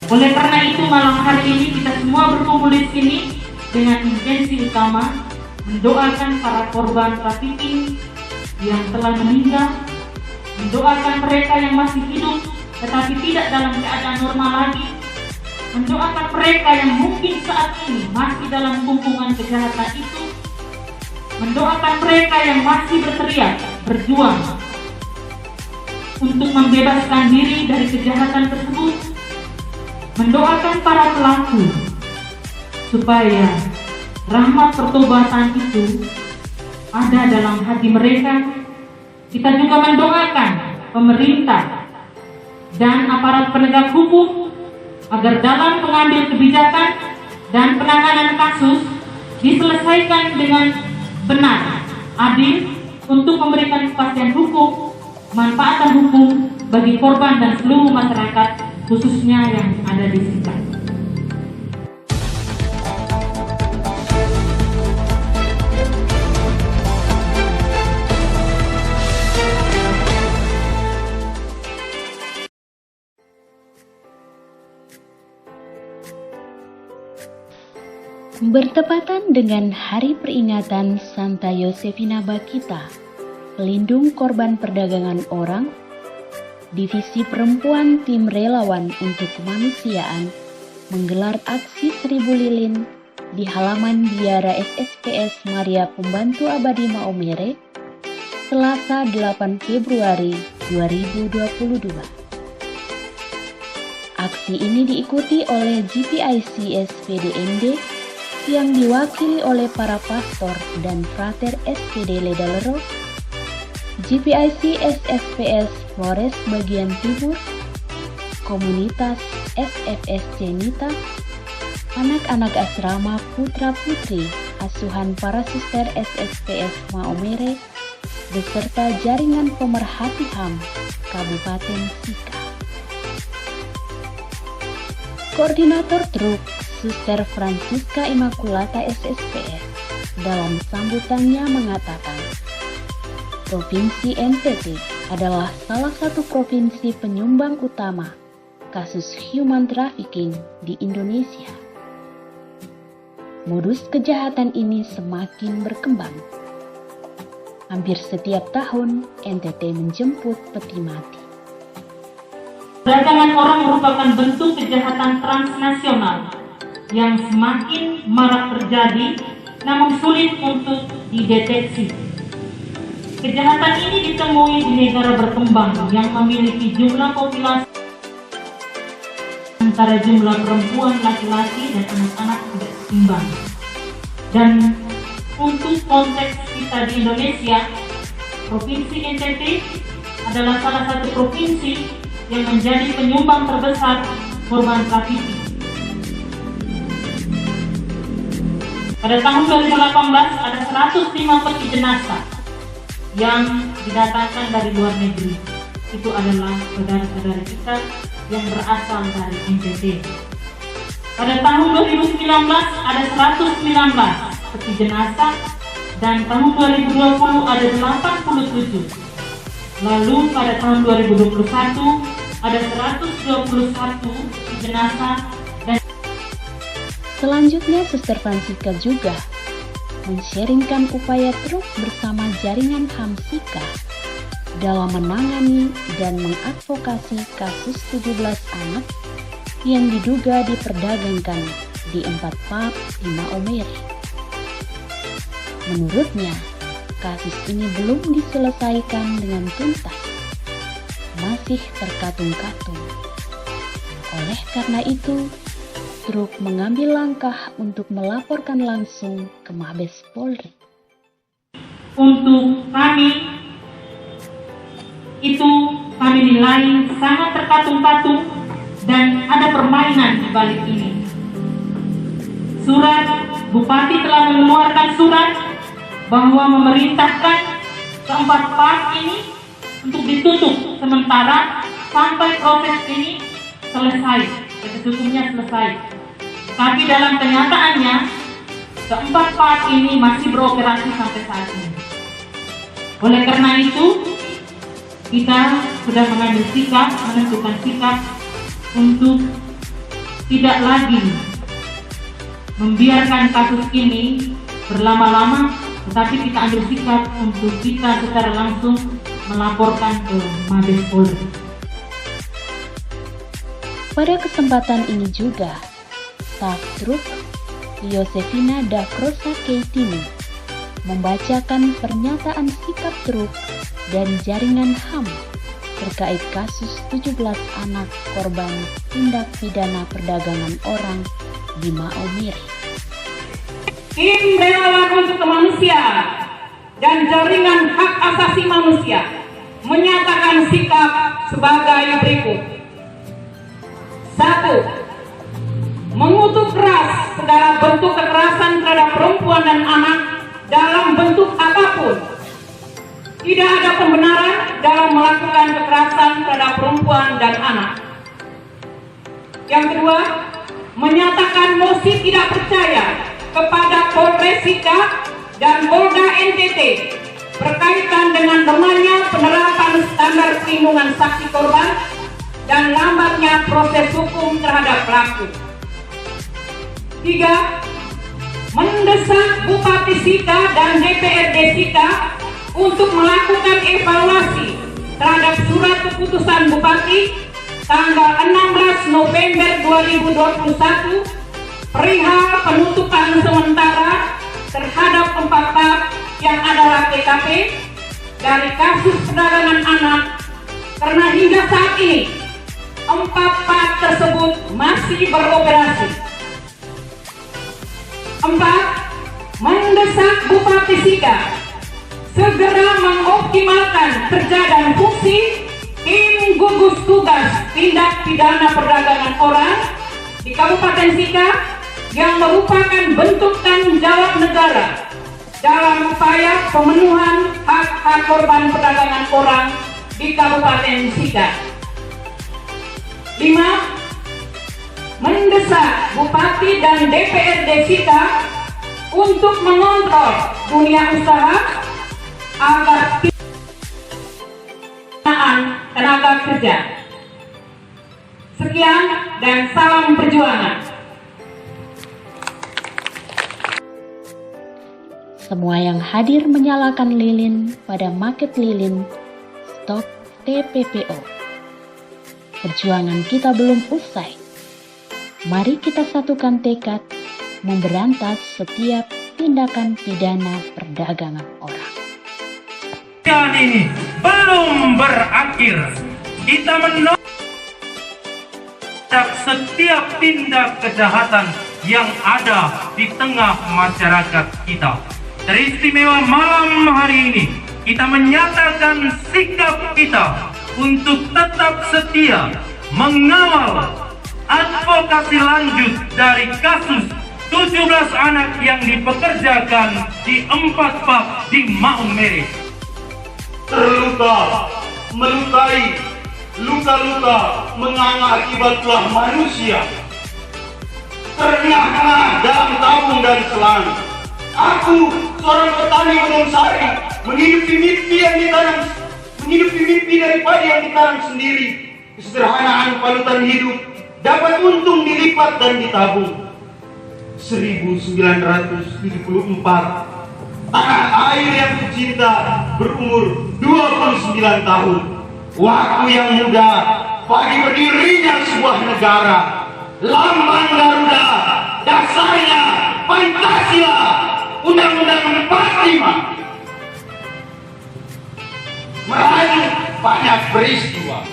Oleh karena itu malam hari ini kita semua berkumpul di sini dengan intensi utama mendoakan para korban trafficking yang telah meninggal, mendoakan mereka yang masih hidup tetapi tidak dalam keadaan normal lagi, mendoakan mereka yang mungkin saat ini masih dalam kungkungan kejahatan itu, mendoakan mereka yang masih berteriak, berjuang untuk membebaskan diri dari kejahatan tersebut, mendoakan para pelaku supaya rahmat pertobatan itu ada dalam hati mereka. Kita juga mendoakan pemerintah dan aparat penegak hukum agar dalam pengambil kebijakan dan penanganan kasus diselesaikan dengan benar, adil, untuk memberikan kepastian hukum, manfaatan hukum bagi korban dan seluruh masyarakat, khususnya yang ada di sekitar. Bertepatan dengan hari peringatan Santa Yosefina Bakita, pelindung korban perdagangan orang, Divisi Perempuan Tim Relawan untuk Kemanusiaan menggelar aksi 1000 lilin di halaman biara SSPS Maria Pembantu Abadi Maumere, Selasa 8 Februari 2022. Aksi ini diikuti oleh GPIC SPDMD yang diwakili oleh para pastor dan frater SPD Ledalero, GPIC SSPS Flores Bagian Timur, komunitas SFS Cenita, anak-anak asrama putra-putri asuhan para suster SSPS Maumere, beserta jaringan pemerhati HAM Kabupaten Sika. Koordinator Truk Suster Francisca Immaculata SSPS dalam sambutannya mengatakan, Provinsi NTT adalah salah satu provinsi penyumbang utama kasus human trafficking di Indonesia. Modus kejahatan ini semakin berkembang. Hampir setiap tahun NTT menjemput peti mati. Perdagangan orang merupakan bentuk kejahatan transnasional yang semakin marak terjadi namun sulit untuk dideteksi. Kejahatan ini ditemui di negara berkembang yang memiliki jumlah populasi antara jumlah perempuan, laki-laki, dan anak-anak tidak seimbang. Dan untuk konteks kita di Indonesia, Provinsi NTT adalah salah satu provinsi yang menjadi penyumbang terbesar korban trafficking. Pada tahun 2018 ada 105 peti jenazah yang didatangkan dari luar negeri. Itu adalah saudara-saudara kita yang berasal dari NTT. Pada tahun 2019 ada 119 peti jenazah dan tahun 2020 ada 87. Lalu pada tahun 2021 ada 121 peti jenazah. Selanjutnya, Suster Francisca juga men-sharingkan upaya truk bersama jaringan HAM Sika dalam menangani dan mengadvokasi kasus 17 anak yang diduga diperdagangkan di 4 pub di Maumere. Menurutnya, kasus ini belum diselesaikan dengan tuntas, masih terkatung-katung. Oleh karena itu, truk mengambil langkah untuk melaporkan langsung ke Mabes Polri. Untuk kami, itu kami nilai sangat terkatung-katung dan ada permainan di balik ini. Bupati telah mengeluarkan surat bahwa memerintahkan keempat park ini untuk ditutup sementara sampai proses ini selesai, proses hukumnya selesai. Tapi dalam kenyataannya, keempat park ini masih beroperasi sampai saat ini. Oleh karena itu, kita sudah mengambil sikap, menentukan sikap untuk tidak lagi membiarkan kasus ini berlama-lama, tetapi kita ambil sikap untuk kita secara langsung melaporkan ke Mabes Polri. Pada kesempatan ini juga, Staf Truk Yosefina da Crosa Keitini membacakan pernyataan sikap truk dan jaringan HAM terkait kasus 17 anak korban tindak pidana perdagangan orang di Maumere. Tim Relawan untuk Kemanusiaan dan Jaringan Hak Asasi Manusia menyatakan sikap sebagai berikut. 1. Mengutuk keras segala bentuk kekerasan terhadap perempuan dan anak dalam bentuk apapun. Tidak ada pembenaran dalam melakukan kekerasan terhadap perempuan dan anak. Yang kedua, menyatakan mosi tidak percaya kepada Polres Sika dan Polda NTT berkaitan dengan lemahnya penerapan standar perlindungan saksi korban dan lambatnya proses hukum terhadap pelaku. 3. Mendesak Bupati Sika dan DPRD Sika untuk melakukan evaluasi terhadap surat keputusan Bupati tanggal 16 November 2021 perihal penutupan sementara terhadap 4 bab yang adalah TKP dari kasus perdagangan anak, karena hingga saat ini 4 bab tersebut masih beroperasi. 4. Mendesak Bupati Sika segera mengoptimalkan kerja dan fungsi tim gugus tugas tindak pidana perdagangan orang di Kabupaten Sika yang merupakan bentuk tanggung jawab negara dalam upaya pemenuhan hak-hak korban perdagangan orang di Kabupaten Sika. 5. Mendesak Bupati dan DPRD Sika untuk mengontrol dunia usaha agar tenaga kerja. Sekian dan salam perjuangan. Semua yang hadir menyalakan lilin pada Market Lilin Stop TPPO. Perjuangan kita belum usai. Mari kita satukan tekad memberantas setiap tindakan pidana perdagangan orang. Ini belum berakhir. Kita menolak setiap tindak kejahatan yang ada di tengah masyarakat kita. Teristimewa malam hari ini, kita menyatakan sikap kita untuk tetap setia mengawal advokasi lanjut dari kasus 17 anak yang dipekerjakan di 4 bab di Maumere. Terluka, melukai, luka-luka menganga akibatlah manusia. Ternyata dalam tabung dan selang. Aku, seorang petani Gunung Sari, menghidupi mimpi daripada yang ditanam sendiri. Kesederhanaan palutan hidup dapat untung dilipat dan ditabung. 1974. Tanah air yang kucinta berumur 29 tahun. Waktu yang muda bagi berdirinya sebuah negara. Lambang Garuda, dasarnya Pancasila, Undang-Undang 45. Meraih banyak peristiwa.